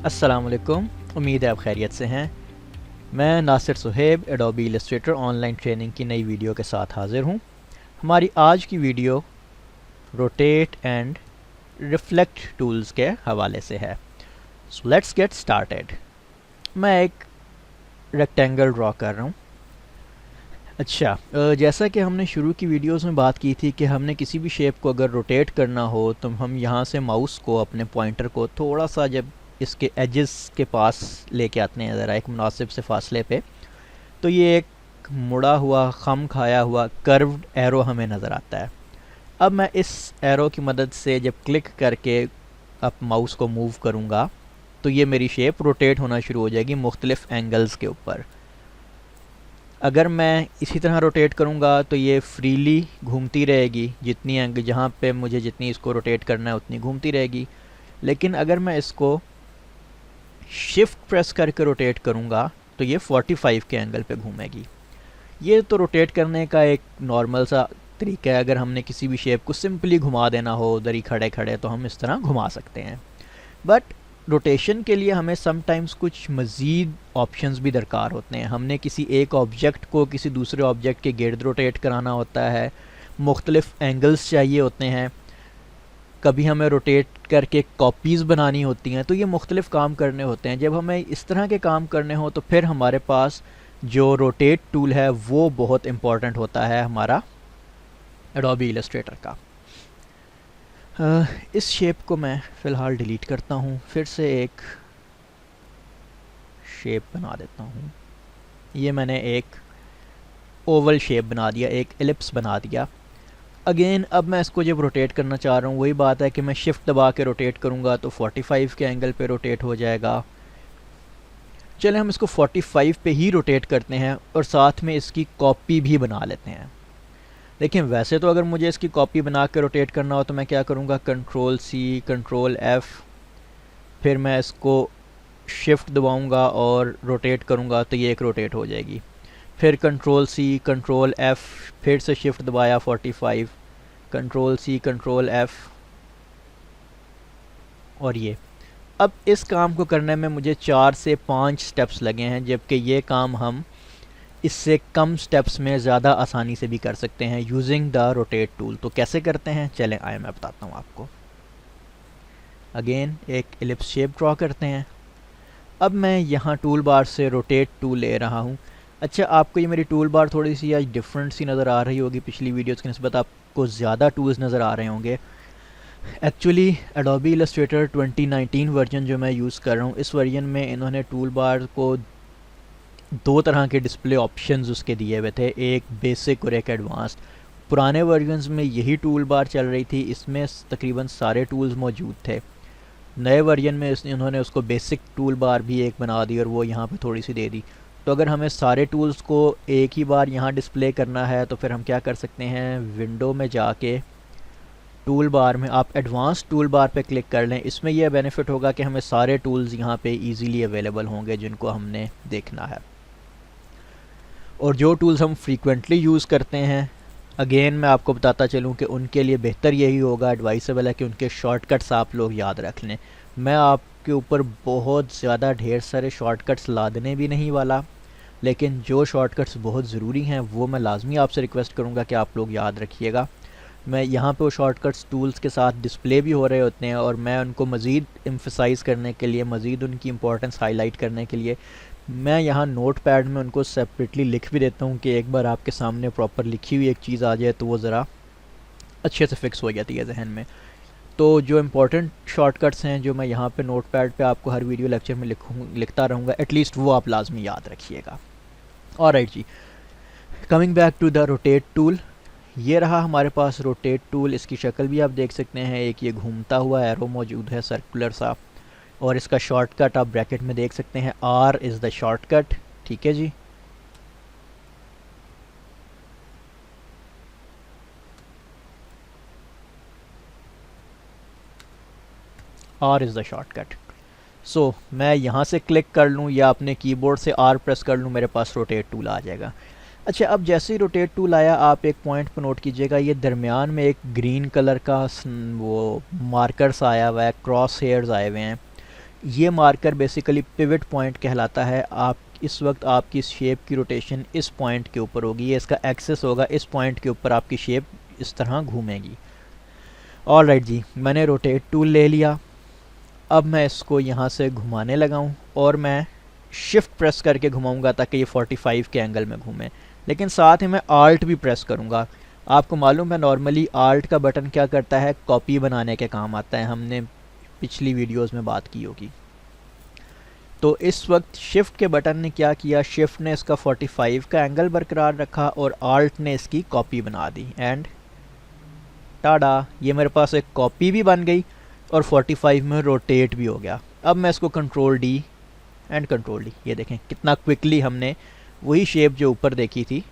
अस्सलाम वालेकुम। उम्मीद है आप खैरियत से हैं। मैं Nasir Suhaib Adobe Illustrator online training की नई वीडियो के साथ हाज़िर हूँ। हमारी आज की video rotate and reflect tools के हवाले से है। So let's get started. मैं एक रेक्टेंगल ड्रॉ कर रहा हूँ। अच्छा, जैसा कि हमने शुरू की वीडियोस में बात की थी कि हमने किसी भी शेप को अगर रोटेट करना हो तो हम यहाँ से माउस को, अपने पॉइंटर को थोड़ा सा जब इसके एजेस के पास लेके आते हैं ज़रा एक मुनासिब से फासले पे, तो ये एक मुड़ा हुआ, खम खाया हुआ कर्व्ड एरो हमें नज़र आता है। अब मैं इस एरो की मदद से जब क्लिक करके अब माउस को मूव करूँगा तो ये मेरी शेप रोटेट होना शुरू हो जाएगी मुख्तलिफ़ एंगल्स के ऊपर। अगर मैं इसी तरह रोटेट करूँगा तो ये फ्रीली घूमती रहेगी, जितनी एंगल जहाँ पे मुझे जितनी इसको रोटेट करना है उतनी घूमती रहेगी। लेकिन अगर मैं इसको शिफ्ट प्रेस करके रोटेट करूँगा तो ये 45 के एंगल पे घूमेगी। ये तो रोटेट करने का एक नॉर्मल सा तरीका है। अगर हमने किसी भी शेप को सिंपली घुमा देना हो उधर ही खड़े खड़े तो हम इस तरह घुमा सकते हैं। बट रोटेशन के लिए हमें समटाइम्स कुछ मज़ीद ऑप्शंस भी दरकार होते हैं। हमने किसी एक ऑब्जेक्ट को किसी दूसरे ऑब्जेक्ट के गिर्द रोटेट कराना होता है, मुख्तलिफ़ एंगल्स चाहिए होते हैं, कभी हमें रोटेट करके कॉपीज़ बनानी होती हैं, तो ये मुख्तलिफ़ काम करने होते हैं। जब हमें इस तरह के काम करने हो तो फिर हमारे पास जो रोटेट टूल है वो बहुत इम्पॉर्टेंट होता है हमारा एडोबी इलस्ट्रेटर का। इस शेप को मैं फ़िलहाल डिलीट करता हूँ, फिर से एक शेप बना देता हूँ। ये मैंने एक ओवल शेप बना दिया, एक एलिप्स बना दिया। अगेन अब मैं इसको जब रोटेट करना चाह रहा हूँ वही बात है कि मैं शिफ्ट दबा के रोटेट करूँगा तो 45 के एंगल पे रोटेट हो जाएगा। चले हम इसको 45 पे ही रोटेट करते हैं और साथ में इसकी कॉपी भी बना लेते हैं। लेकिन वैसे तो अगर मुझे इसकी कॉपी बना के रोटेट करना हो तो मैं क्या करूँगा, कंट्रोल सी, कंट्रोल एफ़, फिर मैं इसको शिफ्ट दबाऊँगा और रोटेट करूँगा तो ये एक रोटेट हो जाएगी। फिर कंट्रोल सी, कंट्रोल एफ़, फिर से शिफ्ट दबाया 45, कंट्रोल सी, कंट्रोल एफ़, और ये। अब इस काम को करने में मुझे 4 से 5 स्टेप्स लगे हैं, जबकि ये काम हम इससे कम स्टेप्स में ज़्यादा आसानी से भी कर सकते हैं यूजिंग द रोटेट टूल। तो कैसे करते हैं चलें आए मैं बताता हूँ आपको। अगेन एक एलिप्स शेप ड्रॉ करते हैं। अब मैं यहाँ टूल बार से रोटेट टूल ले रहा हूँ। अच्छा, आपको ये मेरी टूल बार थोड़ी सी आज डिफरेंट सी नज़र आ रही होगी, पिछली वीडियोज़ की निस्बत आपको ज़्यादा टूल्स नज़र आ रहे होंगे। एक्चुअली एडोबी इलस्ट्रेटर 2019 वर्जन जो मैं यूज़ कर रहा हूँ, इस वर्जन में इन्होंने टूल बार को 2 तरह के डिस्प्ले ऑप्शंस उसके दिए हुए थे, एक बेसिक और एक एडवांस्ड। पुराने वर्जन्स में यही टूल बार चल रही थी, इसमें तकरीबन सारे टूल्स मौजूद थे। नए वर्जन में इन्होंने उसको बेसिक टूल बार भी एक बना दी और वो यहाँ पे थोड़ी सी दे दी। तो अगर हमें सारे टूल्स को एक ही बार यहाँ डिस्प्ले करना है तो फिर हम क्या कर सकते हैं, विंडो में जाके टूल बार में आप एडवांस टूल बार पे क्लिक कर लें। इसमें यह बेनिफिट होगा कि हमें सारे टूल्स यहाँ पे इजीली अवेलेबल होंगे जिनको हमने देखना है। और जो टूल्स हम फ्रीक्वेंटली यूज़ करते हैं, अगेन मैं आपको बताता चलूँ कि उनके लिए बेहतर यही होगा, एडवाइसेबल है कि उनके शॉर्टकट्स आप लोग याद रख लें। मैं आपके ऊपर बहुत ज़्यादा ढेर सारे शॉर्टकट्स लादने भी नहीं वाला, लेकिन जो शॉर्टकट्स बहुत ज़रूरी हैं वो मैं लाजमी आपसे रिक्वेस्ट करूँगा कि आप लोग याद रखिएगा। मैं यहाँ पे वो शॉर्टकट्स टूल्स के साथ डिस्प्ले भी हो रहे होते हैं और मैं उनको मज़ीद एम्फसाइज़ करने के लिए, मज़ीद उनकी इंपॉर्टेंस हाईलाइट करने के लिए मैं यहाँ नोट पैड में उनको सेपरेटली लिख भी देता हूँ कि एक बार आपके सामने प्रॉपर लिखी हुई एक चीज़ आ जाए तो वो ज़रा अच्छे से फिक्स हो जाती है जहन में। तो जो इम्पोर्टेंट शॉर्टकट्स हैं जो मैं यहाँ पे नोट पैड पर आपको हर वीडियो लेक्चर में लिखता रहूँगा, एटलीस्ट वो आप लाजमी याद रखिएगा। ऑलराइट जी, coming back to the rotate tool. ये रहा हमारे पास रोटेट टूल। इसकी शक्ल भी आप देख सकते हैं, एक ये घूमता हुआ एरो मौजूद है सर्कुलर सा, और इसका शॉर्टकट आप ब्रैकेट में देख सकते हैं, R इज़ द शॉर्टकट। ठीक है जी, R इज़ द शॉर्टकट। सो मैं यहाँ से क्लिक कर लूँ या अपने कीबोर्ड से R प्रेस कर लूँ, मेरे पास रोटेट टूल आ जाएगा। अच्छा, अब जैसे ही रोटेट टूल आया आप एक पॉइंट पर नोट कीजिएगा, ये दरमियान में एक ग्रीन कलर का वो मार्कर्स आया हुआ है, क्रॉस हेयर्स आए हुए हैं। ये मार्कर बेसिकली पिवट पॉइंट कहलाता है। आप इस वक्त आपकी शेप की रोटेशन इस पॉइंट के ऊपर होगी, ये इसका एक्सेस होगा, इस पॉइंट के ऊपर आपकी शेप इस तरह घूमेगी। ऑलराइट जी, मैंने रोटेट टूल ले लिया। अब मैं इसको यहाँ से घुमाने लगा हूँ और मैं शिफ्ट प्रेस करके घुमाऊँगा ताकि ये 45 के एंगल में घूमे, लेकिन साथ ही मैं आल्ट भी प्रेस करूँगा। आपको मालूम है नॉर्मली आल्ट का बटन क्या करता है, कॉपी बनाने के काम आता है, हमने पिछली वीडियोस में बात की होगी। तो इस वक्त शिफ्ट के बटन ने क्या किया, शिफ्ट ने इसका 45 का एंगल बरकरार रखा और आल्ट ने इसकी कॉपी बना दी एंड टाडा, ये मेरे पास एक कॉपी भी बन गई और 45 में रोटेट भी हो गया। अब मैं इसको control D and control D, ये देखें कितना क्विकली हमने वही शेप जो ऊपर देखी थी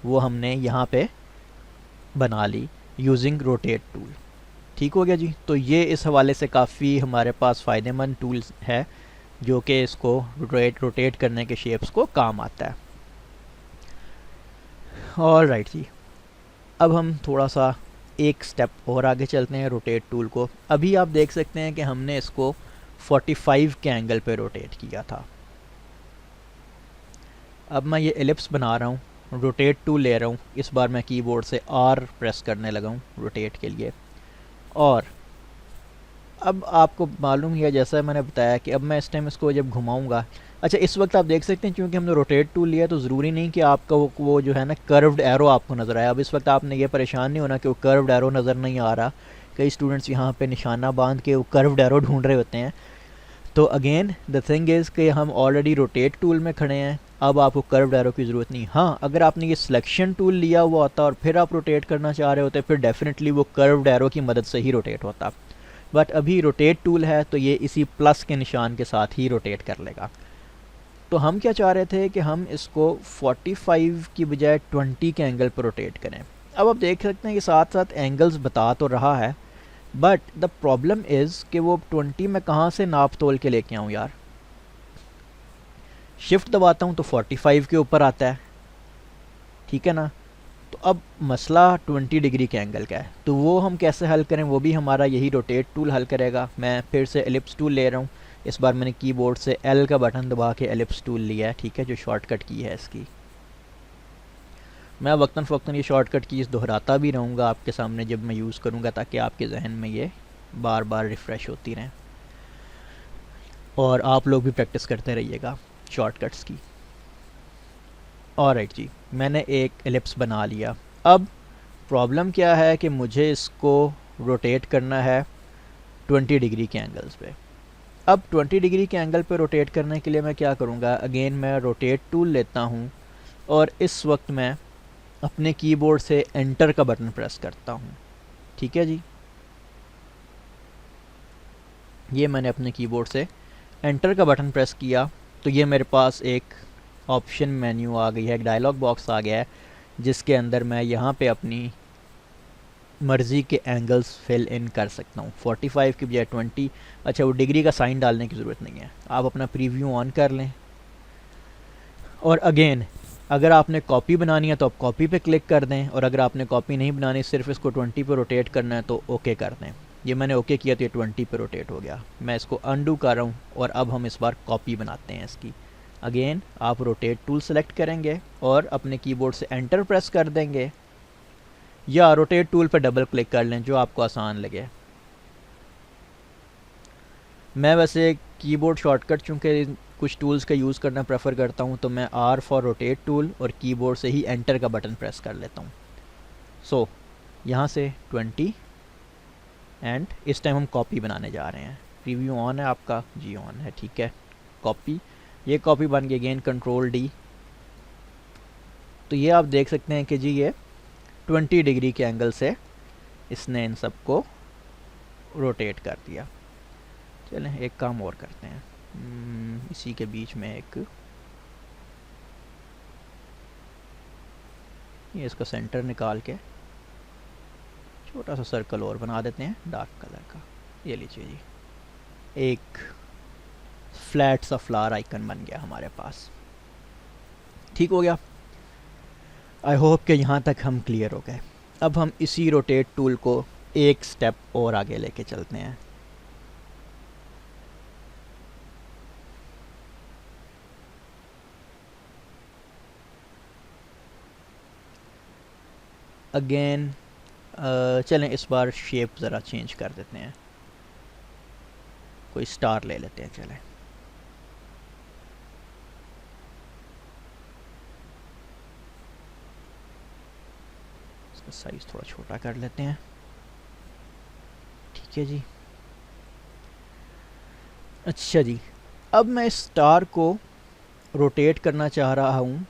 वो हमने यहाँ पे बना ली यूजिंग रोटेट टूल। ठीक हो गया जी। तो ये इस हवाले से काफ़ी हमारे पास फ़ायदेमंद टूल्स है जो कि इसको रोटेट करने के शेप्स को काम आता है। ऑलराइट जी, अब हम थोड़ा सा एक स्टेप और आगे चलते हैं रोटेट टूल को। अभी आप देख सकते हैं कि हमने इसको 45 के एंगल पे रोटेट किया था। अब मैं ये एलिप्स बना रहा हूँ, रोटेट टूल ले रहा हूँ, इस बार मैं कीबोर्ड से R प्रेस करने लगा हूँ रोटेट के लिए। और अब आपको मालूम ही है जैसा मैंने बताया कि अब मैं इस टाइम इसको जब घुमाऊंगा, अच्छा इस वक्त आप देख सकते हैं क्योंकि हमने रोटेट टूल लिया तो ज़रूरी नहीं कि आपका वो जो है ना कर्व्ड एरो आपको नज़र आया। अब इस वक्त आपने ये परेशान नहीं होना कि वो कर्व्ड एरो नज़र नहीं आ रहा। कई स्टूडेंट्स यहाँ पे निशाना बांध के वो कर्व्ड एरो ढूंढ रहे होते हैं। तो अगेन द थिंग इज़ कि हम ऑलरेडी रोटेट टूल में खड़े हैं, अब आपको कर्व्ड एरो की ज़रूरत नहीं। हाँ, अगर आपने ये सिलेक्शन टूल लिया हुआ होता और फिर आप रोटेट करना चाह रहे होते फिर डेफिनेटली वो कर्व्ड एरो की मदद से ही रोटेट होता। बट अभी रोटेट टूल है तो ये इसी प्लस के निशान के साथ ही रोटेट कर लेगा। तो हम क्या चाह रहे थे कि हम इसको 45 की बजाय 20 के एंगल पर रोटेट करें। अब आप देख सकते हैं कि साथ साथ एंगल्स बता तो रहा है, बट द प्रॉब्लम इज़ कि वो 20 में कहाँ से नाप तोल के लेके आऊँ यार। शिफ्ट दबाता हूँ तो 45 के ऊपर आता है, ठीक है ना। तो अब मसला 20 डिग्री के एंगल का है, तो वो हम कैसे हल करें, वो भी हमारा यही रोटेट टूल हल करेगा। मैं फिर से एलिप्स टूल ले रहा हूँ, इस बार मैंने कीबोर्ड से L का बटन दबा के एलिप्स टूल लिया है, ठीक है, जो शॉर्टकट की है इसकी। मैं वक्तन फ़वक्तन ये शॉर्टकट कीज़ दोहराता भी रहूँगा आपके सामने जब मैं यूज़ करूँगा, ताकि आपके जहन में ये बार बार रिफ़्रेश होती रहें और आप लोग भी प्रैक्टिस करते रहिएगा शॉर्टकट्स की। ऑलराइट जी, मैंने एक एलिप्स बना लिया। अब प्रॉब्लम क्या है कि मुझे इसको रोटेट करना है 20 डिग्री के एंगल्स पे। अब 20 डिग्री के एंगल पे रोटेट करने के लिए मैं क्या करूँगा, अगेन मैं रोटेट टूल लेता हूँ और इस वक्त मैं अपने कीबोर्ड से एंटर का बटन प्रेस करता हूँ, ठीक है जी। ये मैंने अपने कीबोर्ड से एंटर का बटन प्रेस किया तो ये मेरे पास एक ऑप्शन मेन्यू आ गई है, एक डायलॉग बॉक्स आ गया है जिसके अंदर मैं यहाँ पे अपनी मर्ज़ी के एंगल्स फिल इन कर सकता हूँ। 45 की बजाय 20। अच्छा, वो डिग्री का साइन डालने की ज़रूरत नहीं है, आप अपना प्रीव्यू ऑन कर लें। और अगेन अगर आपने कॉपी बनानी है तो आप कॉपी पे क्लिक कर दें, और अगर आपने कॉपी नहीं बनानी सिर्फ इसको 20 पे रोटेट करना है तो ओके कर दें। ये मैंने ओके किया तो ये 20 पे रोटेट हो गया। मैं इसको अनडू कर रहा हूँ और अब हम इस बार कॉपी बनाते हैं इसकी। अगेन आप रोटेट टूल सेलेक्ट करेंगे और अपने कीबोर्ड से एंटर प्रेस कर देंगे या रोटेट टूल पर डबल क्लिक कर लें, जो आपको आसान लगे। मैं वैसे कीबोर्ड शॉर्टकट चूँकि कुछ टूल्स का यूज़ करना प्रेफर करता हूँ तो मैं R फॉर रोटेट टूल और कीबोर्ड से ही एंटर का बटन प्रेस कर लेता हूँ। सो यहाँ से 20 एंड इस टाइम हम कॉपी बनाने जा रहे हैं। प्रीव्यू ऑन है आपका? जी ऑन है, ठीक है। कॉपी, ये कॉपी बन गई। Again control D. तो ये आप देख सकते हैं कि जी ये 20 डिग्री के एंगल से इसने इन सबको रोटेट कर दिया। चलें एक काम और करते हैं, इसी के बीच में एक ये इसका सेंटर निकाल के छोटा सा सर्कल और बना देते हैं डार्क कलर का। ये लीजिए जी, एक फ्लैट सा फ्लावर आइकन बन गया हमारे पास। ठीक हो गया। आई होप कि यहाँ तक हम क्लियर हो गए। अब हम इसी रोटेट टूल को एक स्टेप और आगे लेके चलते हैं। अगेन चलें इस बार शेप ज़रा चेंज कर देते हैं, कोई स्टार ले लेते हैं। चलें इसका साइज़ थोड़ा छोटा कर लेते हैं। ठीक है जी। अच्छा जी, अब मैं इस स्टार को रोटेट करना चाह रहा हूँ,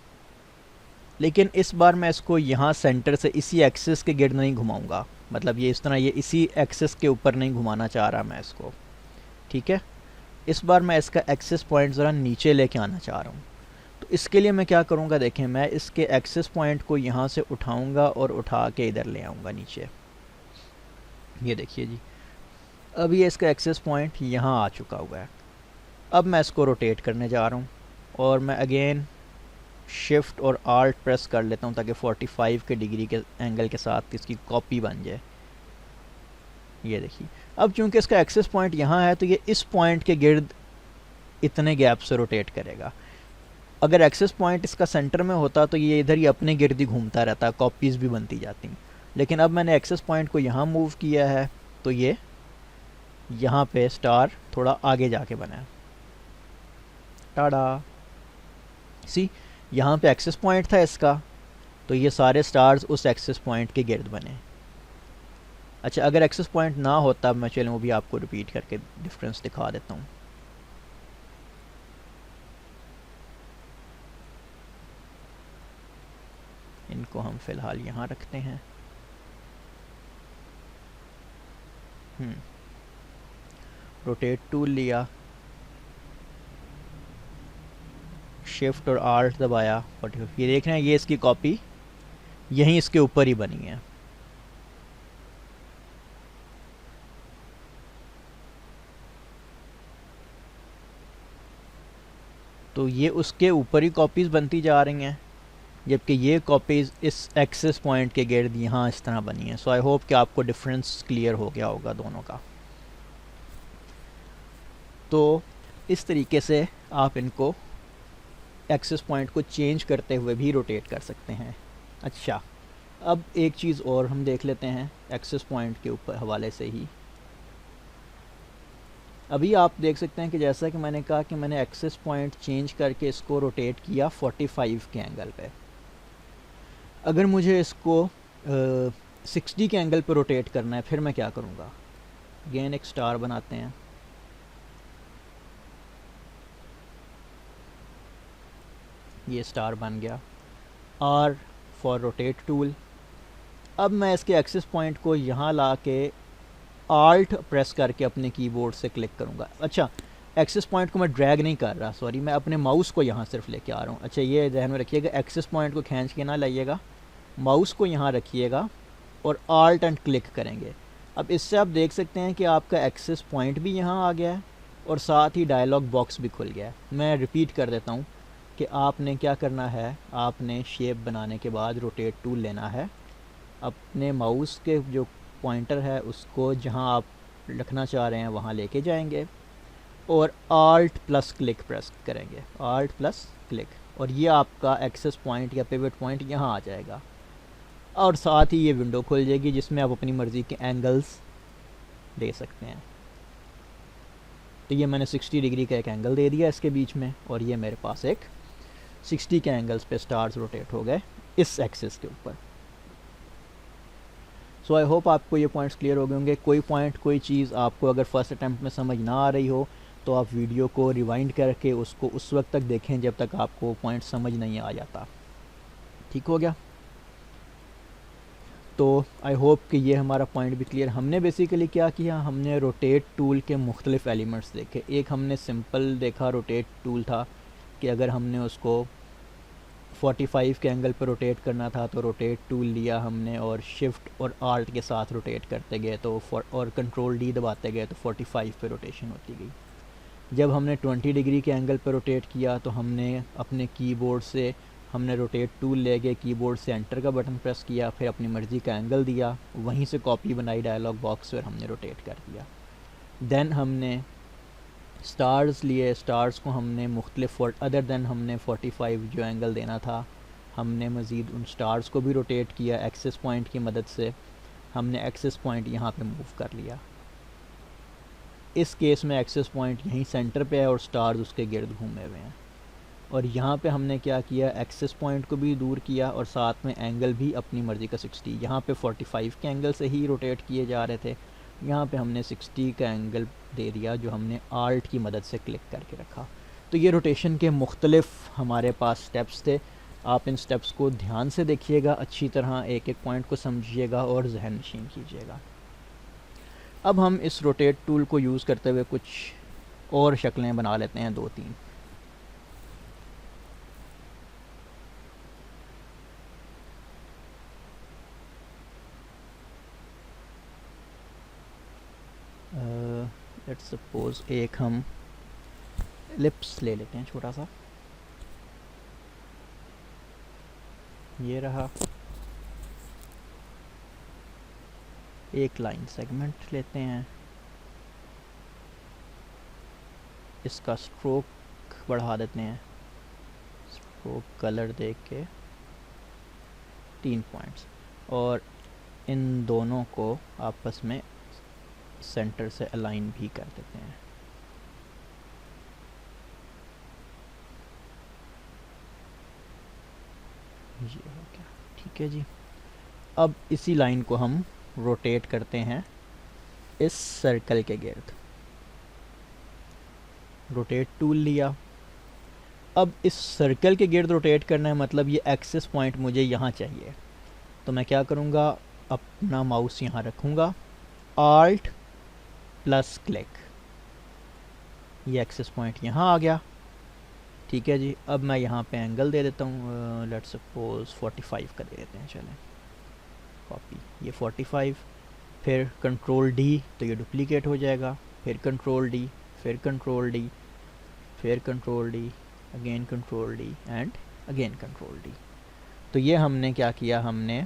लेकिन इस बार मैं इसको यहाँ सेंटर से इसी एक्सिस के गिर्द नहीं घुमाऊँगा। मतलब ये इस तरह, ये इसी एक्सिस के ऊपर नहीं घुमाना चाह रहा मैं इसको। ठीक है, इस बार मैं इसका एक्सिस पॉइंट ज़रा नीचे लेके आना चाह रहा हूँ। तो इसके लिए मैं क्या करूँगा, देखें, मैं इसके एक्सिस पॉइंट को यहाँ से उठाऊँगा और उठा के इधर ले आऊँगा नीचे। ये देखिए जी, अब ये इसका एक्सिस पॉइंट यहाँ आ चुका हुआ है। अब मैं इसको रोटेट करने जा रहा हूँ और मैं अगेन शिफ्ट और आल्ट प्रेस कर लेता हूँ ताकि 45 के डिग्री के एंगल के साथ इसकी कॉपी बन जाए। ये देखिए, अब चूंकि इसका एक्सेस पॉइंट यहाँ है तो ये इस पॉइंट के गिर्द इतने गैप से रोटेट करेगा। अगर एक्सेस पॉइंट इसका सेंटर में होता तो ये इधर ही अपने गिर्द ही घूमता रहता, कॉपीज़ भी बनती जाती। लेकिन अब मैंने एक्सेस पॉइंट को यहाँ मूव किया है तो ये यहाँ पे स्टार थोड़ा आगे जाके बना है। टाडा, सी, यहाँ पे एक्सेस पॉइंट था इसका, तो ये सारे स्टार्स उस एक्सेस पॉइंट के गिर्द बने। अच्छा, अगर एक्सेस पॉइंट ना होता, मैं चलो वो भी आपको रिपीट करके डिफरेंस दिखा देता हूँ। इनको हम फ़िलहाल यहाँ रखते हैं। रोटेट टूल लिया, शिफ्ट और आल्ट दबाया, 45। ये देख रहे हैं, ये इसकी कॉपी यहीं इसके ऊपर ही बनी है। तो ये उसके ऊपर ही कॉपीज़ बनती जा रही हैं, जबकि ये कॉपीज़ इस एक्सेस पॉइंट के गिर्द यहाँ इस तरह बनी है। सो आई होप कि आपको डिफरेंस क्लियर हो गया होगा दोनों का। तो इस तरीके से आप इनको एक्सेस पॉइंट को चेंज करते हुए भी रोटेट कर सकते हैं। अच्छा, अब एक चीज़ और हम देख लेते हैं एक्सेस पॉइंट के ऊपर हवाले से ही। अभी आप देख सकते हैं कि जैसा कि मैंने कहा कि मैंने एक्सेस पॉइंट चेंज करके इसको रोटेट किया 45 के एंगल पे। अगर मुझे इसको 60 के एंगल पे रोटेट करना है, फिर मैं क्या करूँगा, अगेन एक स्टार बनाते हैं। ये स्टार बन गया। R for rotate tool. अब मैं इसके एक्सेस पॉइंट को यहाँ ला के आल्ट प्रेस करके अपने कीबोर्ड से क्लिक करूँगा। अच्छा, एक्सेस पॉइंट को मैं ड्रैग नहीं कर रहा, सॉरी, मैं अपने माउस को यहाँ सिर्फ लेके आ रहा हूँ। अच्छा, ये ध्यान में रखिएगा, एक्सेस पॉइंट को खींच के ना लाइएगा, माउस को यहाँ रखिएगा और आल्ट एंड क्लिक करेंगे। अब इससे आप देख सकते हैं कि आपका एक्सेस पॉइंट भी यहाँ आ गया है और साथ ही डायलॉग बॉक्स भी खुल गया है। मैं रिपीट कर देता हूँ कि आपने क्या करना है, आपने शेप बनाने के बाद रोटेट टूल लेना है, अपने माउस के जो पॉइंटर है उसको जहां आप रखना चाह रहे हैं वहां लेके जाएंगे और आल्ट प्लस क्लिक प्रेस करेंगे, आल्ट प्लस क्लिक, और ये आपका एक्सेस पॉइंट या पिवट पॉइंट यहाँ आ जाएगा। और साथ ही ये विंडो खुल जाएगी जिसमें आप अपनी मर्ज़ी के एंगल्स दे सकते हैं। तो ये मैंने 60 डिग्री का एक एंगल दे दिया इसके बीच में, और ये मेरे पास एक 60 के एंगल्स पे स्टार्स रोटेट हो गए इस एक्सिस के ऊपर। सो आई होप आपको ये पॉइंट्स क्लियर हो गए होंगे। कोई पॉइंट, कोई चीज़ आपको अगर फर्स्ट अटैम्प्ट में समझ ना आ रही हो तो आप वीडियो को रिवाइंड करके उसको उस वक्त तक देखें जब तक आपको पॉइंट समझ नहीं आ जाता। ठीक हो गया? तो आई होप कि ये हमारा पॉइंट भी क्लियर। हमने बेसिकली क्या किया, हमने रोटेट टूल के मुख्तलिफ एलिमेंट्स देखे। एक हमने सिंपल देखा रोटेट टूल था कि अगर हमने उसको 45 के एंगल पर रोटेट करना था तो रोटेट टूल लिया हमने और शिफ्ट और आल्ट के साथ रोटेट करते गए तो और कंट्रोल डी दबाते गए तो 45 पे रोटेशन होती गई। जब हमने 20 डिग्री के एंगल पर रोटेट किया तो हमने अपने कीबोर्ड से हमने रोटेट टूल ले गए, कीबोर्ड से एंटर का बटन प्रेस किया, फिर अपनी मर्ज़ी का एंगल दिया, वहीं से कॉपी बनाई डायलॉग बॉक्स और हमने रोटेट कर दिया। देन हमने स्टार्स लिए, स्टार्स को हमने मुख्तलिफ अदर देन हमने 45 जो एंगल देना था हमने मज़ीद उन स्टार्स को भी रोटेट किया एक्सेस पॉइंट की मदद से। हमने एक्सेस पॉइंट यहाँ पे मूव कर लिया। इस केस में एक्सेस पॉइंट यहीं सेंटर पे है और स्टार्स उसके गिर्द घूमे हुए हैं। और यहाँ पे हमने क्या किया, एक्सेस पॉइंट को भी दूर किया और साथ में एंगल भी अपनी मर्ज़ी का 60, यहाँ पे 45 के एंगल से ही रोटेट किए जा रहे थे, यहाँ पे हमने 60 का एंगल दे दिया जो हमने आल्ट की मदद से क्लिक करके रखा। तो ये रोटेशन के मुख्तलिफ हमारे पास स्टेप्स थे। आप इन स्टेप्स को ध्यान से देखिएगा, अच्छी तरह एक एक पॉइंट को समझिएगा और जहन नशीन कीजिएगा। अब हम इस रोटेट टूल को यूज़ करते हुए कुछ और शक्लें बना लेते हैं, 2-3। लेट्स सपोज एक हम लिप्स ले लेते हैं छोटा सा, ये रहा। एक लाइन सेगमेंट लेते हैं, इसका स्ट्रोक बढ़ा देते हैं, स्ट्रोक कलर देख के 3 पॉइंट्स, और इन दोनों को आपस में सेंटर से अलाइन भी कर देते हैं। ये हो गया, ठीक है जी। अब इसी लाइन को हम रोटेट करते हैं इस सर्कल के गिर्द। रोटेट टूल लिया। अब इस सर्कल के गिर्द रोटेट करना है, मतलब ये एक्सेस पॉइंट मुझे यहाँ चाहिए। तो मैं क्या करूँगा, अपना माउस यहाँ रखूँगा, आल्ट प्लस क्लिक, ये एक्सेस पॉइंट यहाँ आ गया, ठीक है जी। अब मैं यहाँ पे एंगल दे देता हूँ, लेट्स सपोज 45 का दे देते हैं, चलें कॉपी, ये 45, फिर कंट्रोल डी तो ये डुप्लीकेट हो जाएगा, फिर कंट्रोल डी, फिर कंट्रोल डी, फिर control D, again control D and again control D. तो ये हमने क्या किया, हमने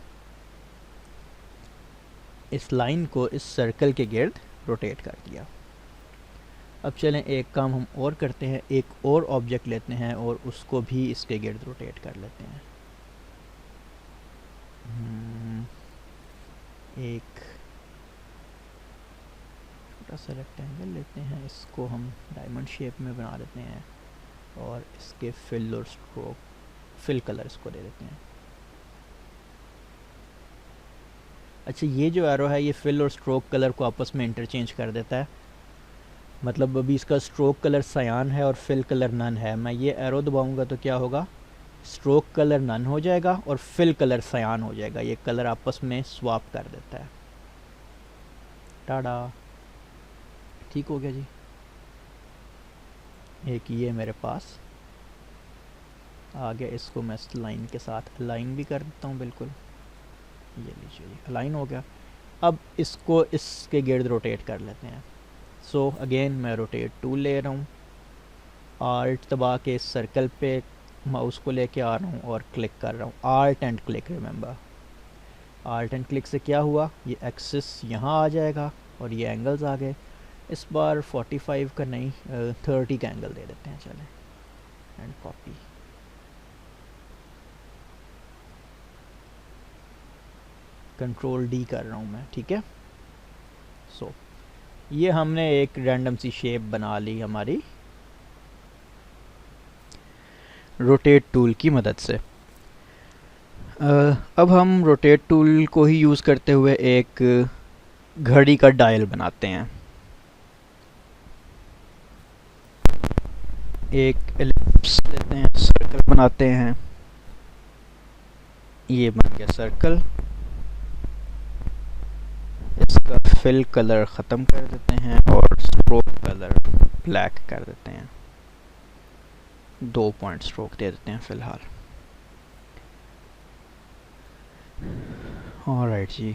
इस लाइन को इस सर्कल के गिर्द रोटेट कर दिया। अब चलें एक काम हम और करते हैं, एक और ऑब्जेक्ट लेते हैं और उसको भी इसके गिर्द रोटेट कर लेते हैं। एक छोटा सा रेक्टेंगल लेते हैं, इसको हम डायमंड शेप में बना देते हैं और इसके फिल और स्ट्रोक, फिल कलर इसको दे देते हैं। अच्छा, ये जो एरो है ये फिल और स्ट्रोक कलर को आपस में इंटरचेंज कर देता है, मतलब अभी इसका स्ट्रोक कलर सयान है और फिल कलर नन है। मैं ये एरो दबाऊंगा तो क्या होगा, स्ट्रोक कलर नन हो जाएगा और फिल कलर सयान हो जाएगा, ये कलर आपस में स्वाप कर देता है। टाडा, ठीक हो गया जी। एक ये मेरे पास आ गया, इसको मैं इस लाइन के साथ अलाइन भी कर देता हूँ, बिल्कुल ये लीजिए जी, अलाइन हो गया। अब इसको इसके गिर्द रोटेट कर लेते हैं। सो अगेन मैं रोटेट टूल ले रहा हूँ, आल्ट दबा के इस सर्कल पे माउस को लेके आ रहा हूँ और क्लिक कर रहा हूँ, alt and click. Remember, alt and click से क्या हुआ, ये एक्सिस यहाँ आ जाएगा और ये एंगल्स आ गए। इस बार 45 का नहीं 30 का एंगल दे देते हैं, चलें, एंड कॉपी। कंट्रोल डी कर रहा हूँ मैं, ठीक है। सो ये हमने एक रैंडम सी शेप बना ली हमारी रोटेट टूल की मदद से। अब हम रोटेट टूल को ही यूज़ करते हुए एक घड़ी का डायल बनाते हैं। एक एलिप्स लेते हैं, सर्कल बनाते हैं, ये बन गया सर्कल। इसका फिल कलर ख़त्म कर देते हैं और स्ट्रोक कलर ब्लैक कर देते हैं, 2 पॉइंट स्ट्रोक दे देते हैं फ़िलहाल। ऑलराइट जी।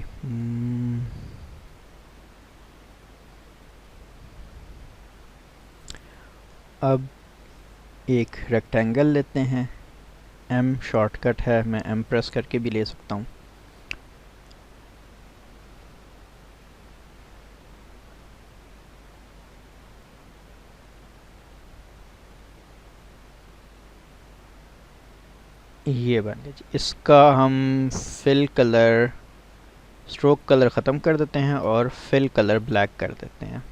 अब एक रेक्टेंगल लेते हैं, एम शॉर्टकट है, मैं एम प्रेस करके भी ले सकता हूँ। ये बन गया जी। इसका हम फिल कलर, स्ट्रोक कलर ख़त्म कर देते हैं और फिल कलर ब्लैक कर देते हैं,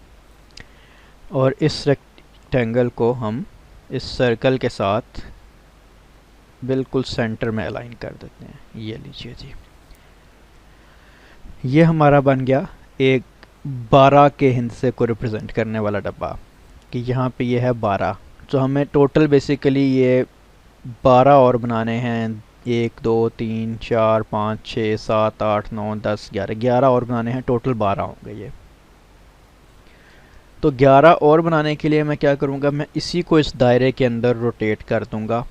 और इस रेक्टेंगल को हम इस सर्कल के साथ बिल्कुल सेंटर में अलाइन कर देते हैं। ये लीजिए जी, ये हमारा बन गया एक 12 के हिंसे को रिप्रेजेंट करने वाला डब्बा, कि यहाँ पे ये है 12। तो हमें टोटल बेसिकली ये 12 और बनाने हैं, 1 2 3 4 5 6 7 8 9 10 11 और बनाने हैं, टोटल 12 होंगे ये। तो 11 और बनाने के लिए मैं क्या करूँगा, मैं इसी को इस दायरे के अंदर रोटेट कर दूँगा।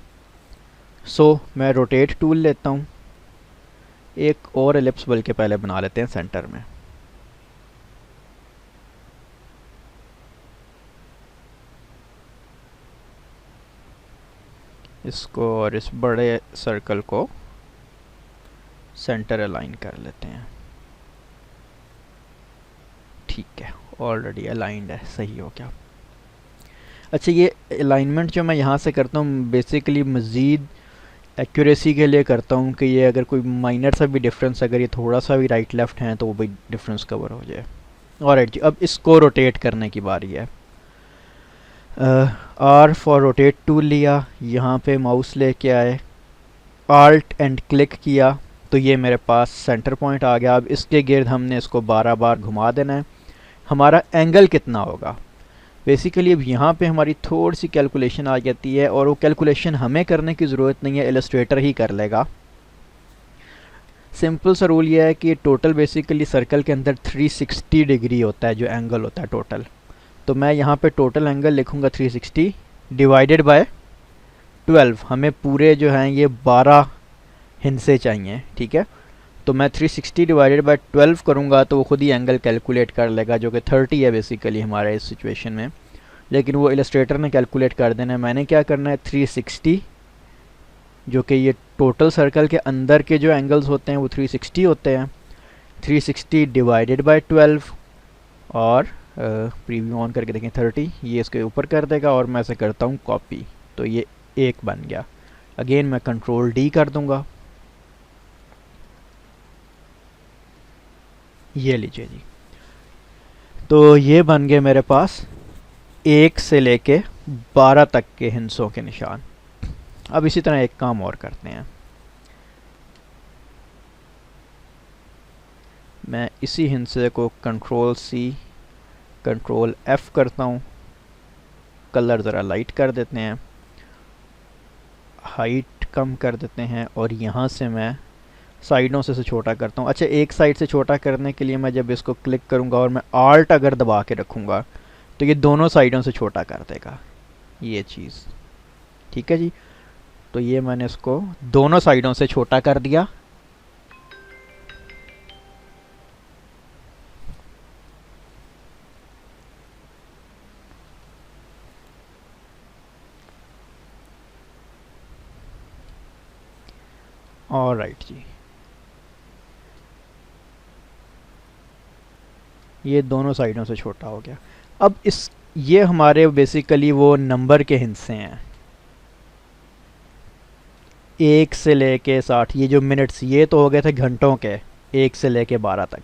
सो मैं रोटेट टूल लेता हूँ, एक और एलिप्स बल्कि पहले बना लेते हैं सेंटर में। इसको और इस बड़े सर्कल को सेंटर अलाइन कर लेते हैं। ठीक है, ऑलरेडी अलाइंड है, सही हो गया। अच्छा, ये अलाइनमेंट जो मैं यहाँ से करता हूँ बेसिकली मज़ीद एक्यूरेसी के लिए करता हूँ कि ये अगर कोई माइनर सा भी डिफरेंस, अगर ये थोड़ा सा भी राइट लेफ्ट है तो वो भी डिफरेंस कवर हो जाए। ऑलराइट जी, अब इसको रोटेट करने की बारी है। आर फॉर रोटेट टूल लिया, यहाँ पे माउस लेके आए, आल्ट एंड क्लिक किया तो ये मेरे पास सेंटर पॉइंट आ गया। अब इसके गिर्द हमने इसको 12 बार घुमा देना है। हमारा एंगल कितना होगा, बेसिकली अब यहाँ पे हमारी थोड़ी सी कैलकुलेशन आ जाती है, और वो कैलकुलेशन हमें करने की ज़रूरत नहीं है, इलस्ट्रेटर ही कर लेगा। सिंपल सा रूल ये है कि टोटल बेसिकली सर्कल के अंदर 360 डिग्री होता है जो एंगल होता है टोटल। तो मैं यहाँ पे टोटल एंगल लिखूँगा 360 डिवाइडेड बाय 12। हमें पूरे जो हैं ये 12 हिस्से चाहिए, ठीक है। तो मैं 360 डिवाइडेड बाय 12 करूँगा तो वो खुद ही एंगल कैलकुलेट कर लेगा, जो कि 30 है बेसिकली हमारे इस सिचुएशन में, लेकिन वो इलस्ट्रेटर ने कैलकुलेट कर देना है। मैंने क्या करना है, 360 जो कि ये टोटल सर्कल के अंदर के जो एंगल्स होते हैं वो 360 होते हैं, 360 डिवाइडेड बाय 12, और प्रीव्यू ऑन करके देखें 30, ये इसके ऊपर कर देगा, और मैं ऐसे करता हूँ कॉपी, तो ये एक बन गया। अगेन मैं कंट्रोल डी कर दूँगा, ये लीजिए जी। तो ये बन गए मेरे पास 1 से लेके 12 तक के हिस्सों के निशान। अब इसी तरह एक काम और करते हैं, मैं इसी हिस्से को कंट्रोल सी कंट्रोल एफ करता हूँ, कलर ज़रा लाइट कर देते हैं, हाइट कम कर देते हैं, और यहाँ से मैं साइडों से छोटा करता हूँ। अच्छा, एक साइड से छोटा करने के लिए मैं जब इसको क्लिक करूँगा और मैं आल्ट अगर दबा के रखूँगा तो ये दोनों साइडों से छोटा कर देगा, ये चीज़, ठीक है जी। तो ये मैंने इसको दोनों साइडों से छोटा कर दिया। ऑलराइट जी, ये दोनों साइडों से छोटा हो गया। अब इस ये हमारे बेसिकली वो नंबर के हिस्से हैं, 1 से लेके 60, ये जो मिनट्स ये तो हो गए थे घंटों के, 1 से लेके 12 तक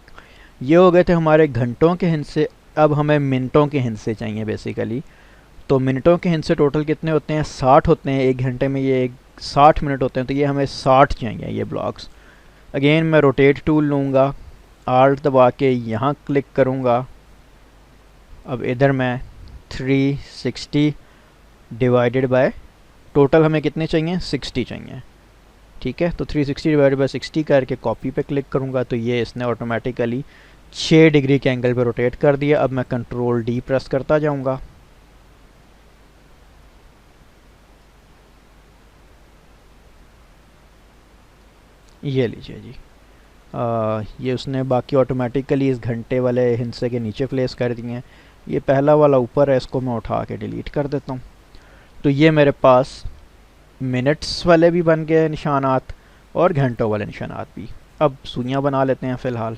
ये हो गए थे हमारे घंटों के हिस्से। अब हमें मिनटों के हिस्से चाहिए बेसिकली। तो मिनटों के हिस्से टोटल कितने होते हैं, 60 होते हैं। 1 घंटे में ये 60 मिनट होते हैं, तो ये हमें 60 चाहिए ये ब्लॉक्स। अगेन मैं रोटेट टूल लूँगा, आल्ट दबा के यहाँ क्लिक करूँगा। अब इधर मैं 360 डिवाइडेड बाय टोटल हमें कितने चाहिए, 60 चाहिए, ठीक है। तो 360 डिवाइडेड बाय 60 करके कॉपी पे क्लिक करूँगा तो ये इसने ऑटोमेटिकली 6 डिग्री के एंगल पे रोटेट कर दिया। अब मैं कंट्रोल डी प्रेस करता जाऊँगा, ये लीजिए जी। ये उसने बाकी ऑटोमेटिकली इस घंटे वाले हिस्से के नीचे प्लेस कर दिए हैं। ये पहला वाला ऊपर है, इसको मैं उठा के डिलीट कर देता हूँ। तो ये मेरे पास मिनट्स वाले भी बन गए निशानात और घंटों वाले निशानात भी। अब सुइयाँ बना लेते हैं फ़िलहाल।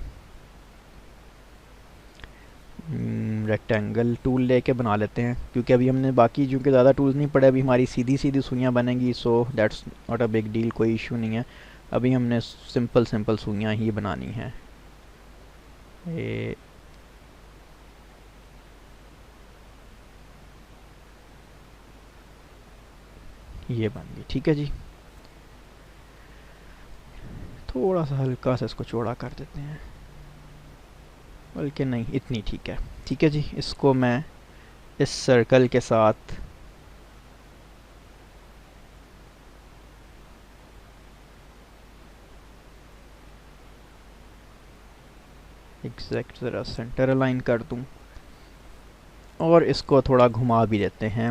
रेक्टेंगल टूल लेके बना लेते हैं, क्योंकि अभी हमने बाकी चूँकि ज़्यादा टूल्स नहीं पड़े, अभी हमारी सीधी सीधी सुइयाँ बनेंगी, so that's not a big deal, कोई इशू नहीं है। अभी हमने सिंपल सिंपल सुइयाँ ही बनानी हैं। ये बन गई, ठीक है जी। थोड़ा सा हल्का सा इसको चौड़ा कर देते हैं, बल्कि नहीं, इतनी ठीक है। ठीक है जी, इसको मैं इस सर्कल के साथ एग्जैक्ट ज़रा सेंटर अलाइन कर दूं, और इसको थोड़ा घुमा भी देते हैं।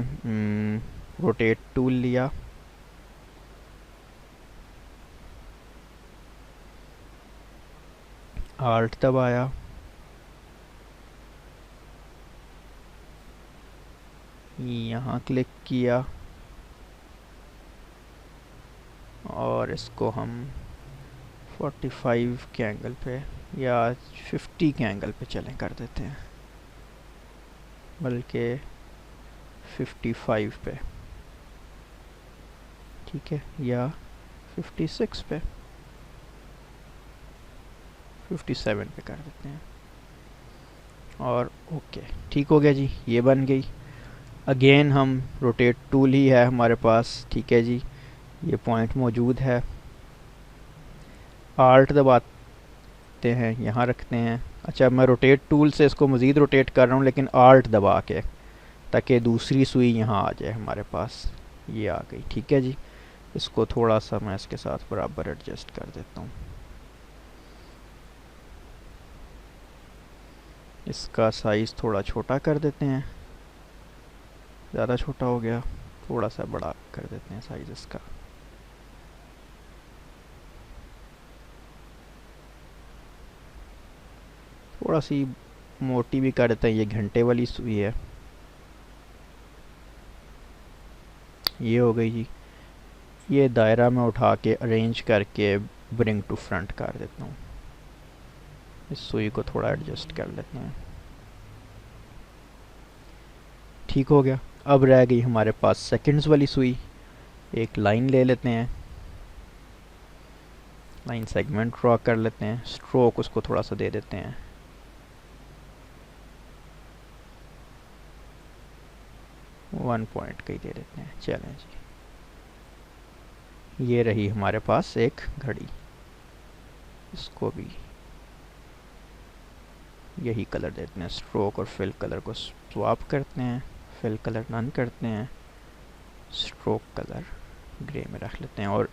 रोटेट टूल लिया, आल्ट दबाया, यहाँ क्लिक किया, और इसको हम 45 के एंगल पे या 50 के एंगल पे चलें कर देते हैं, बल्कि 55 पे, ठीक है, या 56 पे, 57 पे कर देते हैं, और ओके, ठीक हो गया जी, ये बन गई। अगेन हम रोटेट टूल ही है हमारे पास, ठीक है जी, ये पॉइंट मौजूद है, आल्ट दबाते हैं, यहाँ रखते हैं। अच्छा, मैं रोटेट टूल से इसको मज़ीद रोटेट कर रहा हूँ, लेकिन आल्ट दबा के, ताकि दूसरी सुई यहाँ आ जाए हमारे पास। ये आ गई, ठीक है जी। इसको थोड़ा सा मैं इसके साथ बराबर एडजस्ट कर देता हूँ, इसका साइज़ थोड़ा छोटा कर देते हैं, ज़्यादा छोटा हो गया, थोड़ा सा बड़ा कर देते हैं साइज़ इसका। थोड़ा सी मोटी भी कर देते हैं, ये घंटे वाली सुई है। ये हो गई जी। ये दायरा में उठा के अरेंज करके ब्रिंग टू फ्रंट कर देता हूँ, इस सुई को थोड़ा एडजस्ट कर लेते हैं, ठीक हो गया। अब रह गई हमारे पास सेकंड्स वाली सुई। एक लाइन ले लेते हैं, लाइन सेगमेंट ड्रॉ कर लेते हैं, स्ट्रोक उसको थोड़ा सा दे देते हैं, वन पॉइंट का ही दे देते हैं। चलें जी, ये रही हमारे पास एक घड़ी। इसको भी यही कलर देते हैं, स्ट्रोक और फिल कलर को स्वैप करते हैं, फिल कलर नन करते हैं, स्ट्रोक कलर ग्रे में रख लेते हैं, और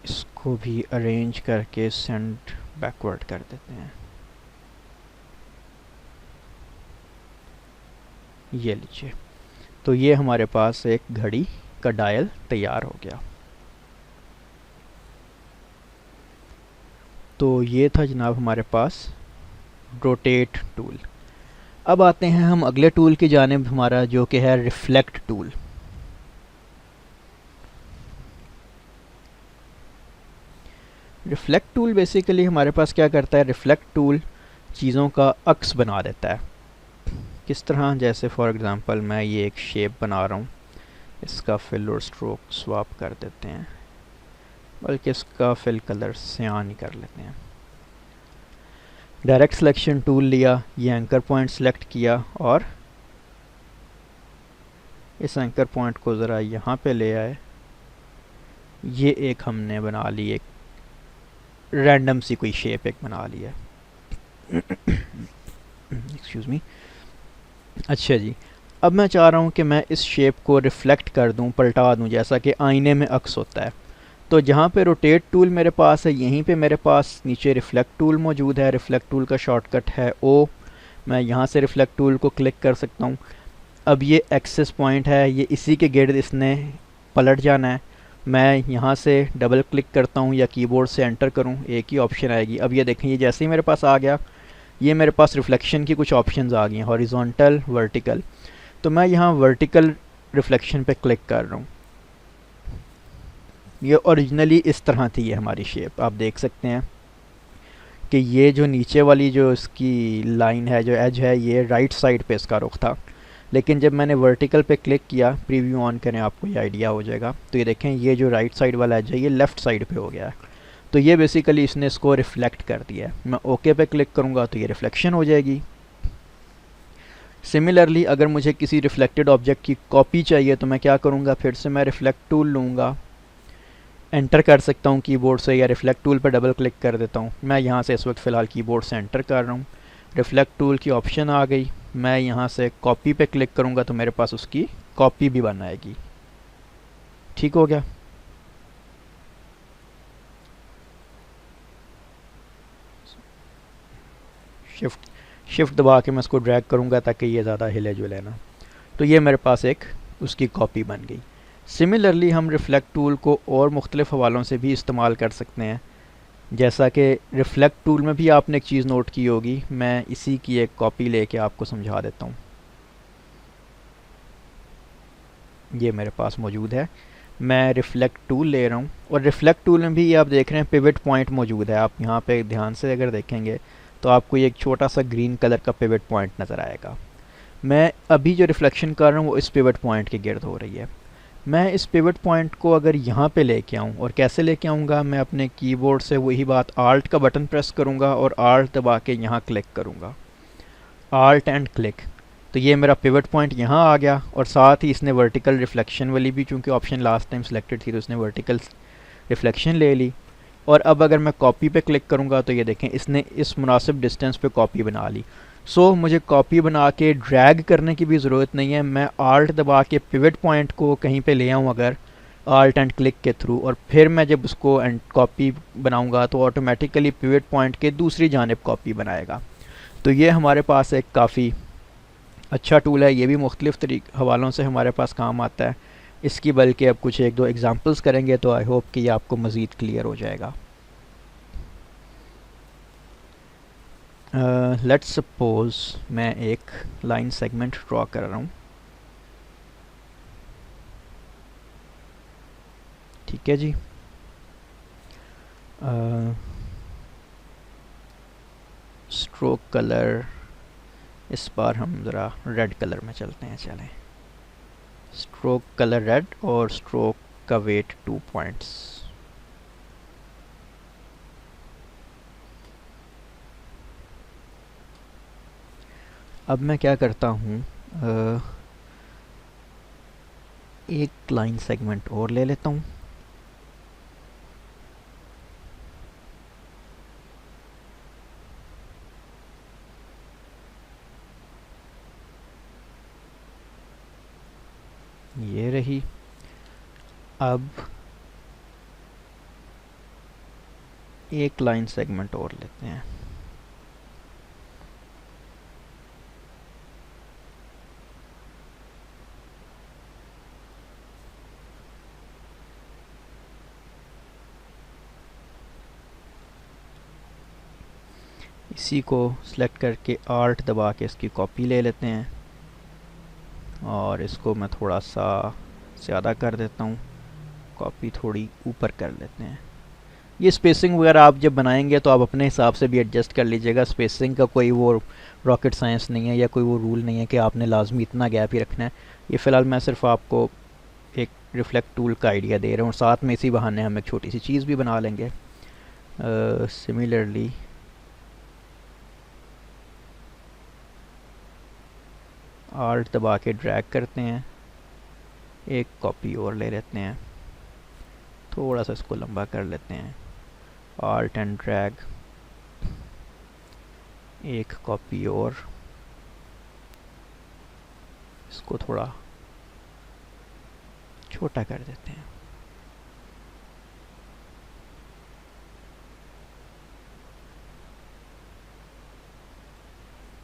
इसको भी अरेंज करके सेंड बैकवर्ड कर देते हैं। ये लीजिए, तो ये हमारे पास एक घड़ी का डायल तैयार हो गया। तो ये था जनाब हमारे पास रोटेट टूल। अब आते हैं हम अगले टूल की जानिब, हमारा जो कि है reflect tool. Reflect tool basically हमारे पास क्या करता है, रिफ्लेक्ट टूल चीज़ों का अक्स बना देता है। किस तरह, जैसे फॉर एग्ज़ाम्पल मैं ये एक शेप बना रहा हूँ, इसका फिल और स्ट्रोक स्वैप कर देते हैं, बल्कि इसका फिल कलर सियान ही कर लेते हैं। डायरेक्ट सिलेक्शन टूल लिया, ये एंकर पॉइंट सेलेक्ट किया, और इस एंकर पॉइंट को ज़रा यहाँ पे ले आए। ये एक हमने बना ली, एक रैंडम सी कोई शेप एक बना ली है। Excuse me. अच्छा जी, अब मैं चाह रहा हूँ कि मैं इस शेप को रिफ्लेक्ट कर दूँ, पलटा दूँ, जैसा कि आईने में अक्स होता है। तो जहाँ पे रोटेट टूल मेरे पास है, यहीं पे मेरे पास नीचे रिफ्लेक्ट टूल मौजूद है। रिफ्लेक्ट टूल का शॉर्टकट है ओ। मैं यहाँ से रिफ्लेक्ट टूल को क्लिक कर सकता हूँ। अब ये एक्सेस पॉइंट है, ये इसी के गिर्द इसने पलट जाना है। मैं यहाँ से डबल क्लिक करता हूँ या कीबोर्ड से एंटर करूँ, एक ही ऑप्शन आएगी। अब ये देखें, ये जैसे ही मेरे पास आ गया, ये मेरे पास रिफ्लेक्शन की कुछ ऑप्शंस आ गई हैं, हॉरिजॉन्टल, वर्टिकल। तो मैं यहाँ वर्टिकल रिफ्लेक्शन पे क्लिक कर रहा हूँ। ये ओरिजिनली इस तरह थी, ये हमारी शेप आप देख सकते हैं। कि ये जो नीचे वाली जो इसकी लाइन है, जो एज है, ये राइट साइड पे इसका रुख था। लेकिन जब मैंने वर्टिकल पे क्लिक किया, प्रीव्यू ऑन करें आपको ये आइडिया हो जाएगा, तो ये देखें ये जो राइट साइड वाला एज है ये लेफ़्ट साइड पे हो गया है। तो ये बेसिकली इसने इसको रिफ़्लेक्ट कर दिया है। मैं ओके पे क्लिक करूँगा तो ये रिफ्लेक्शन हो जाएगी। सिमिलरली अगर मुझे किसी रिफ्लेक्टेड ऑब्जेक्ट की कॉपी चाहिए तो मैं क्या करूँगा, फिर से मैं रिफ्लेक्ट टूल लूँगा, एंटर कर सकता हूँ कीबोर्ड से, या रिफ्लेक्ट टूल पर डबल क्लिक कर देता हूँ। मैं यहाँ से इस वक्त फ़िलहाल कीबोर्ड से एंटर कर रहा हूँ। रिफ्लेक्ट टूल की ऑप्शन आ गई, मैं यहाँ से कॉपी पे क्लिक करूँगा तो मेरे पास उसकी कॉपी भी बन आएगी। ठीक हो गया। शिफ्ट दबा के मैं इसको ड्रैग करूँगा ताकि ये ज़्यादा हिले जुले ना। तो ये मेरे पास एक उसकी कॉपी बन गई। सिमिलरली हम रिफ्लेक्ट टूल को और मुख्तलिफ हवालों से भी इस्तेमाल कर सकते हैं। जैसा कि रिफ्लेक्ट टूल में भी आपने एक चीज़ नोट की होगी, मैं इसी की एक कॉपी लेके आपको समझा देता हूँ। ये मेरे पास मौजूद है, मैं रिफ्लेक्ट टूल ले रहा हूँ, और रिफ्लेक्ट टूल में भी आप देख रहे हैं पिवट पॉइंट मौजूद है। आप यहाँ पे ध्यान से अगर देखेंगे तो आपको ये एक छोटा सा ग्रीन कलर का पिवट पॉइंट नज़र आएगा। मैं अभी जो रिफ्लेक्शन कर रहा हूँ वो इस पिवट पॉइंट के गिर्द हो रही है। मैं इस पिवट पॉइंट को अगर यहाँ पे लेके आऊँ, और कैसे लेके आऊँगा, मैं अपने कीबोर्ड से वही बात आल्ट का बटन प्रेस करूँगा और आल्ट दबा के यहाँ क्लिक करूँगा, आल्ट एंड क्लिक। तो ये मेरा पिवट पॉइंट यहाँ आ गया, और साथ ही इसने वर्टिकल रिफ्लेक्शन वाली भी, चूँकि ऑप्शन लास्ट टाइम सिलेक्टेड थी तो इसने वर्टिकल रिफ्लेक्शन ले ली। और अब अगर मैं कॉपी पे क्लिक करूँगा तो ये देखें इसने इस मुनासिब डिस्टेंस पे कॉपी बना ली। सो मुझे कॉपी बना के ड्रैग करने की भी ज़रूरत नहीं है। मैं आल्ट दबा के पिवट पॉइंट को कहीं पे ले आऊँ अगर आल्ट एंड क्लिक के थ्रू, और फिर मैं जब उसको एंड कॉपी बनाऊँगा तो ऑटोमेटिकली पिवट पॉइंट के दूसरी जानिब कॉपी बनाएगा। तो ये हमारे पास एक काफ़ी अच्छा टूल है। ये भी मुख्तलिफ़ हवालों से हमारे पास काम आता है। इसकी बल्कि अब कुछ एक दो एग्जांपल्स करेंगे तो आई होप कि ये आपको मज़ीद क्लियर हो जाएगा। लेट्स सपोज मैं एक लाइन सेगमेंट ड्रॉ कर रहा हूँ। ठीक है जी। स्ट्रोक कलर इस बार हम ज़रा रेड कलर में चलते हैं। चलें, स्ट्रोक कलर रेड और स्ट्रोक का वेट 2 पॉइंट्स। अब मैं क्या करता हूँ, एक लाइन सेगमेंट और ले लेता हूँ। ये रही। अब एक लाइन सेगमेंट और लेते हैं। इसी को सिलेक्ट करके आल्ट दबा के इसकी कॉपी ले लेते हैं, और इसको मैं थोड़ा सा ज़्यादा कर देता हूँ, कॉपी थोड़ी ऊपर कर लेते हैं। ये स्पेसिंग वगैरह आप जब बनाएंगे तो आप अपने हिसाब से भी एडजस्ट कर लीजिएगा। स्पेसिंग का कोई वो रॉकेट साइंस नहीं है, या कोई वो रूल नहीं है कि आपने लाजमी इतना गैप ही रखना है। ये फ़िलहाल मैं सिर्फ आपको एक रिफ्लेक्ट टूल का आइडिया दे रहा हूँ, और साथ में इसी बहाने हम एक छोटी सी चीज़ भी बना लेंगे। सिमिलरली आल्ट दबा के ड्रैग करते हैं, एक कॉपी और ले लेते हैं, थोड़ा सा इसको लंबा कर लेते हैं, आल्ट एंड ड्रैग, एक कॉपी और, इसको थोड़ा छोटा कर देते हैं।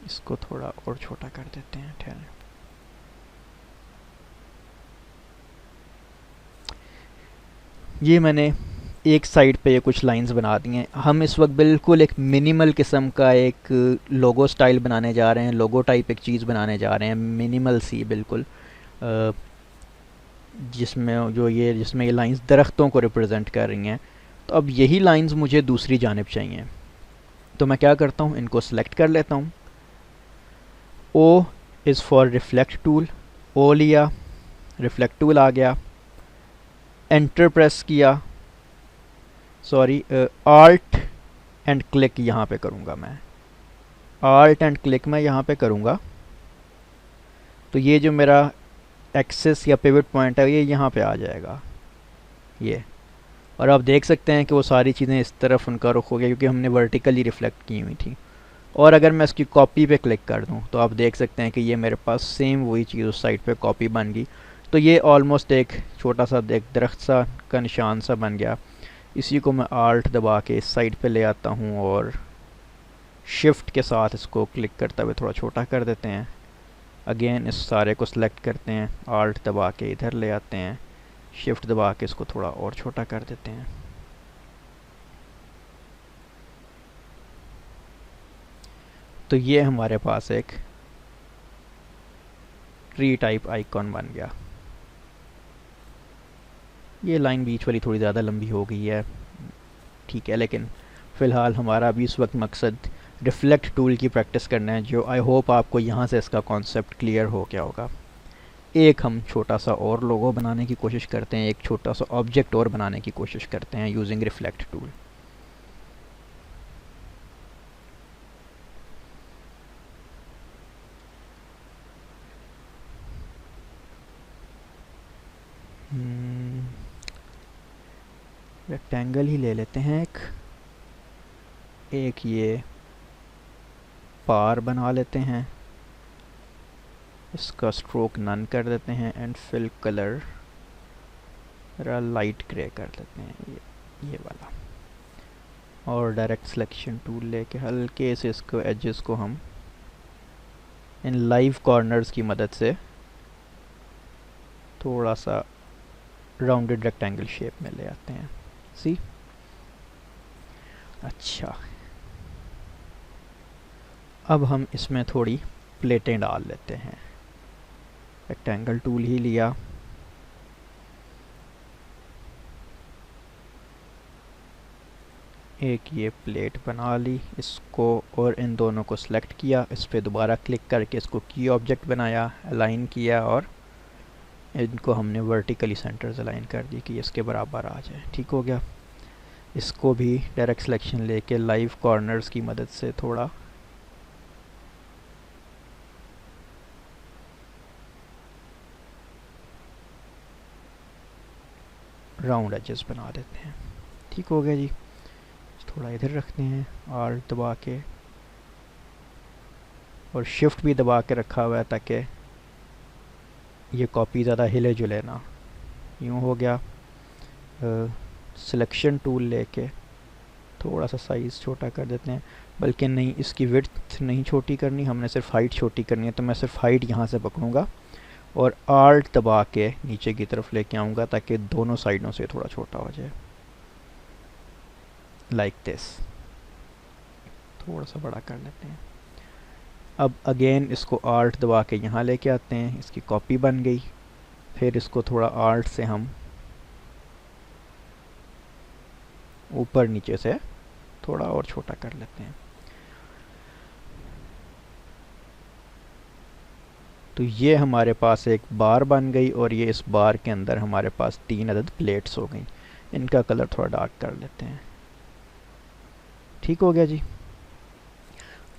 इसको थोड़ा और छोटा कर देते हैं। ठहरें, ये मैंने एक साइड पे ये कुछ लाइंस बना दी हैं। हम इस वक्त बिल्कुल एक मिनिमल किस्म का एक लोगो स्टाइल बनाने जा रहे हैं, लोगो टाइप एक चीज़ बनाने जा रहे हैं, मिनिमल सी बिल्कुल, जिसमें ये लाइंस दरख्तों को रिप्रेजेंट कर रही हैं। तो अब यही लाइंस मुझे दूसरी जानिब चाहिए। तो मैं क्या करता हूँ, इनको सेलेक्ट कर लेता हूँ। O is for reflect tool, O लिया, रिफ्लेक्ट टूल आ गया, एंटर प्रेस किया, सॉरी आल्ट एंड क्लिक यहाँ पे करूँगा मैं, आल्ट एंड क्लिक मैं यहाँ पे करूँगा। तो ये जो मेरा एक्सेस या पिवट पॉइंट है ये यहाँ पे आ जाएगा ये, और आप देख सकते हैं कि वो सारी चीज़ें इस तरफ उनका रुख हो गया क्योंकि हमने वर्टिकली रिफ्लेक्ट की हुई थी। और अगर मैं इसकी कॉपी पे क्लिक कर दूँ तो आप देख सकते हैं कि ये मेरे पास सेम वही चीज़ उस साइड पे कॉपी बन गई। तो ये ऑलमोस्ट एक छोटा सा एक दरख्त सा का निशान सा बन गया। इसी को मैं आल्ट दबा के इस साइड पे ले आता हूँ और शिफ्ट के साथ इसको क्लिक करते हुए थोड़ा छोटा कर देते हैं। अगेन इस सारे को सिलेक्ट करते हैं, आल्ट दबा के इधर ले आते हैं, शिफ्ट दबा के इसको थोड़ा और छोटा कर देते हैं। तो ये हमारे पास एक ट्री टाइप आइकॉन बन गया। ये लाइन बीच वाली थोड़ी ज़्यादा लंबी हो गई है, ठीक है, लेकिन फ़िलहाल हमारा अभी इस वक्त मकसद रिफ्लेक्ट टूल की प्रैक्टिस करना है, जो आई होप आपको यहाँ से इसका कॉन्सेप्ट क्लियर हो गया होगा। एक हम छोटा सा और लोगो बनाने की कोशिश करते हैं, एक छोटा सा ऑब्जेक्ट और बनाने की कोशिश करते हैं यूजिंग रिफ्लेक्ट टूल। रेक्टेंगल ही ले लेते हैं एक ये पार बना लेते हैं, इसका स्ट्रोक नन कर देते हैं and fill colour light grey कर देते हैं, ये वाला। और डायरेक्ट सिलेक्शन टूल लेके हल्के से इसको एजेस को हम इन लाइव कॉर्नर्स की मदद से थोड़ा सा राउंडेड रेक्टेंगल शेप में ले आते हैं। सी अच्छा, अब हम इसमें थोड़ी प्लेटें डाल लेते हैं। रेक्टेंगल टूल ही लिया, एक ये प्लेट बना ली इसको और इन दोनों को सिलेक्ट किया, इस पर दोबारा क्लिक करके इसको की ऑब्जेक्ट बनाया, अलाइन किया और इनको हमने वर्टिकली सेंटर्स अलाइन कर दी कि इसके बराबर आ जाए। ठीक हो गया। इसको भी डायरेक्ट सिलेक्शन लेके लाइव कॉर्नर्स की मदद से थोड़ा राउंड एजेस बना देते हैं। ठीक हो गया जी। थोड़ा इधर रखते हैं, आल्ट दबा के और शिफ्ट भी दबा के रखा हुआ है ताकि ये कॉपी ज़्यादा हिले जुले ना। यूँ हो गया। सिलेक्शन टूल लेके थोड़ा सा साइज़ छोटा कर देते हैं, बल्कि नहीं, इसकी विड्थ नहीं छोटी करनी, हमने सिर्फ हाइट छोटी करनी है। तो मैं सिर्फ हाइट यहाँ से पकड़ूंगा और आल्ट दबा के नीचे की तरफ लेके आऊँगा ताकि दोनों साइडों से थोड़ा छोटा हो जाए, लाइक दिस। थोड़ा सा बड़ा कर लेते हैं। अब अगेन इसको आल्ट दबा के यहाँ लेके आते हैं, इसकी कॉपी बन गई। फिर इसको थोड़ा आल्ट से हम ऊपर नीचे से थोड़ा और छोटा कर लेते हैं। तो ये हमारे पास एक बार बन गई और ये इस बार के अंदर हमारे पास 3 अदद प्लेट्स हो गई। इनका कलर थोड़ा डार्क कर लेते हैं। ठीक हो गया जी।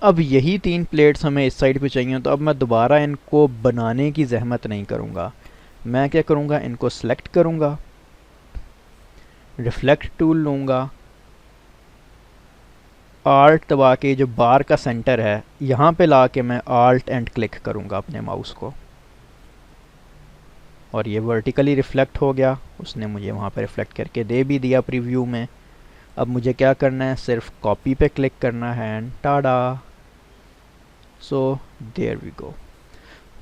अब यही 3 प्लेट्स हमें इस साइड पे चाहिए, तो अब मैं दोबारा इनको बनाने की जहमत नहीं करूँगा। मैं क्या करूँगा, इनको सेलेक्ट करूँगा, रिफ्लेक्ट टूल लूँगा, आल्ट दबा के जो बार का सेंटर है यहाँ पे ला के मैं आल्ट एंड क्लिक करूँगा अपने माउस को, और ये वर्टिकली रिफ्लेक्ट हो गया। उसने मुझे वहाँ पे रिफ्लेक्ट करके दे भी दिया प्रीव्यू में। अब मुझे क्या करना है, सिर्फ कॉपी पे क्लिक करना है and tada. So there we go.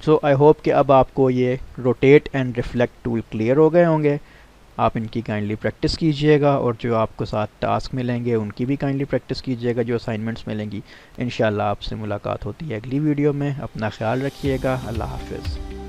So I hope कि अब आपको ये rotate and reflect tool clear हो गए होंगे। आप इनकी काइंडली प्रैक्टिस कीजिएगा और जो आपको साथ टास्क मिलेंगे उनकी भी काइंडली प्रैक्टिस कीजिएगा, जो असाइनमेंट्स मिलेंगी। इंशाल्लाह आपसे मुलाकात होती है अगली वीडियो में। अपना ख्याल रखिएगा। अल्लाह हाफिज़।